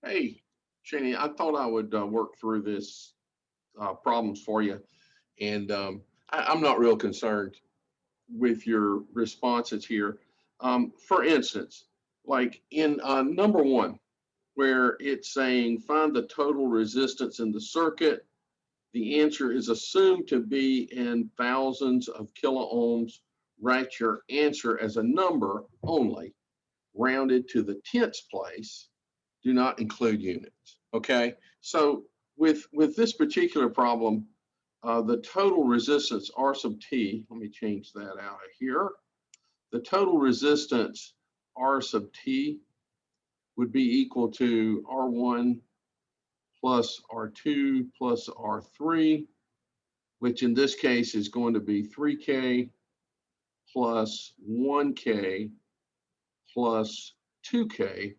Hey, Shani, I thought I would work through this problems for you, and I'm not real concerned with your responses here. For instance, like in number one, where it's saying find the total resistance in the circuit, the answer is assumed to be in thousands of kiloohms. Write your answer as a number only, rounded to the tenths place. Do not include units. Okay, so with this particular problem, the total resistance R sub t, let me change that out of here. The total resistance R sub t would be equal to R1 plus R2 plus R3, which in this case is going to be 3K plus 1K plus 2K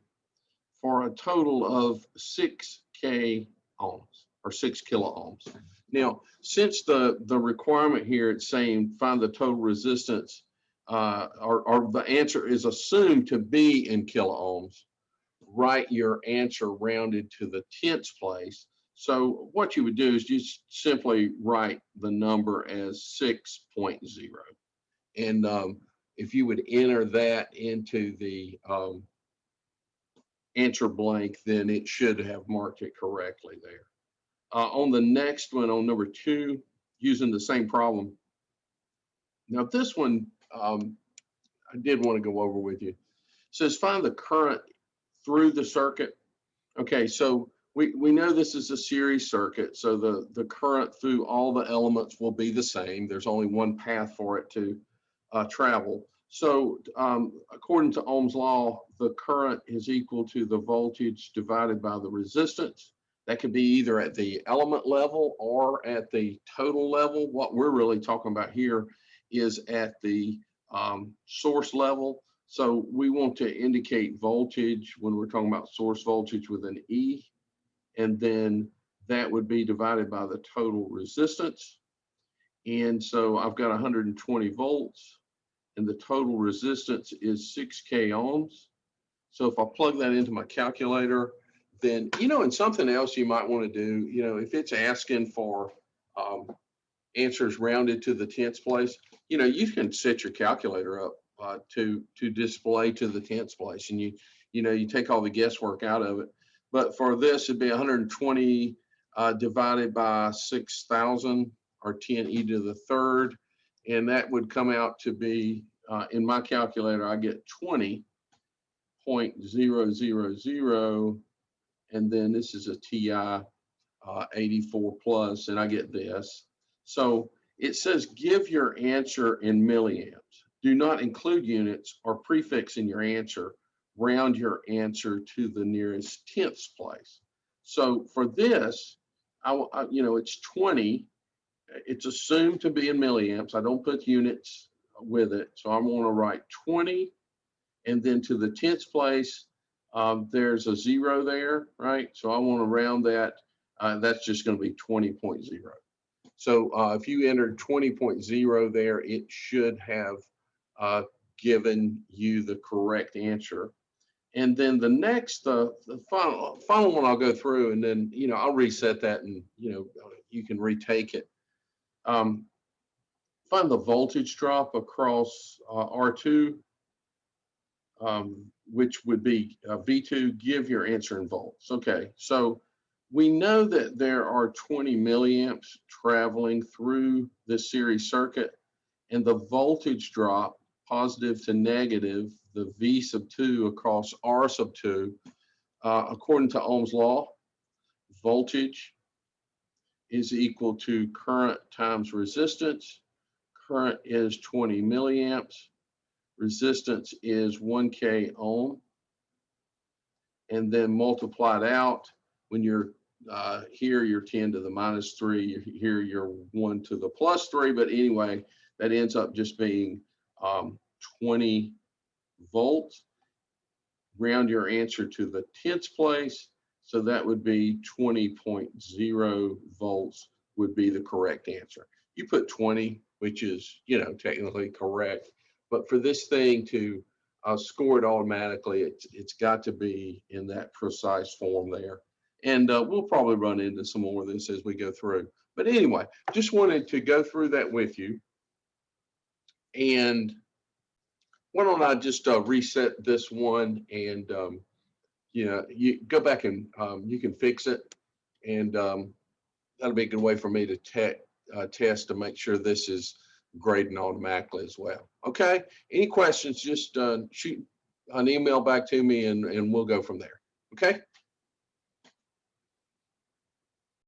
for a total of 6K ohms or 6 kiloohms. Now, since the requirement here, it's saying find the total resistance, or the answer is assumed to be in kiloohms, write your answer rounded to the tenths place. So what you would do is just simply write the number as 6.0. And if you would enter that into the answer blank, then it should have marked it correctly there. On the next one, on number two, using the same problem. Now this one, I did want to go over with you. It says find the current through the circuit. Okay, so we know this is a series circuit, so the current through all the elements will be the same. There's only one path for it to travel. So according to Ohm's law, the current is equal to the voltage divided by the resistance. That could be either at the element level or at the total level. What we're really talking about here is at the source level. So we want to indicate voltage when we're talking about source voltage with an E, and then that would be divided by the total resistance. And so I've got 120 volts, and the total resistance is 6K ohms. So if I plug that into my calculator, then, and something else you might want to do, if it's asking for answers rounded to the tenths place, you can set your calculator up to display to the tenths place, and you take all the guesswork out of it. But for this, it'd be 120 divided by 6,000, or 10e to the third, and that would come out to be, in my calculator, I get 20.000, and then this is a TI 84 plus, and I get this. So it says give your answer in milliamps. Do not include units or prefix in your answer. Round your answer to the nearest tenths place. So for this, it's 20. It's assumed to be in milliamps. I don't put units with it. So I'm going to write 20, and then to the tenths place, there's a 0 there, right? So I want to round that. That's just going to be 20.0. So if you entered 20.0 there, it should have given you the correct answer. And then the next, the final one I'll go through, and then, I'll reset that, and, you can retake it. Find the voltage drop across R2, which would be V2. Give your answer in volts. Okay, so we know that there are 20 milliamps traveling through this series circuit, and the voltage drop, positive to negative, the V sub 2 across R sub 2, according to Ohm's law, voltage is equal to current times resistance. Current is 20 milliamps. Resistance is 1K ohm. And then multiplied out, when you're here, you're 10 to the minus 3. Here, you're 1 to the plus 3. But anyway, that ends up just being 20 volts. Round your answer to the tenths place. So that would be 20.0 volts would be the correct answer. You put 20, which is, technically correct. But for this thing to score it automatically. It's got to be in that precise form there. And we'll probably run into some more of this as we go through. But anyway, just wanted to go through that with you. And why don't I just reset this one, and you go back and you can fix it, and that'll be a good way for me to test to make sure this is grading automatically as well. Okay. Any questions? Just shoot an email back to me, and we'll go from there. Okay.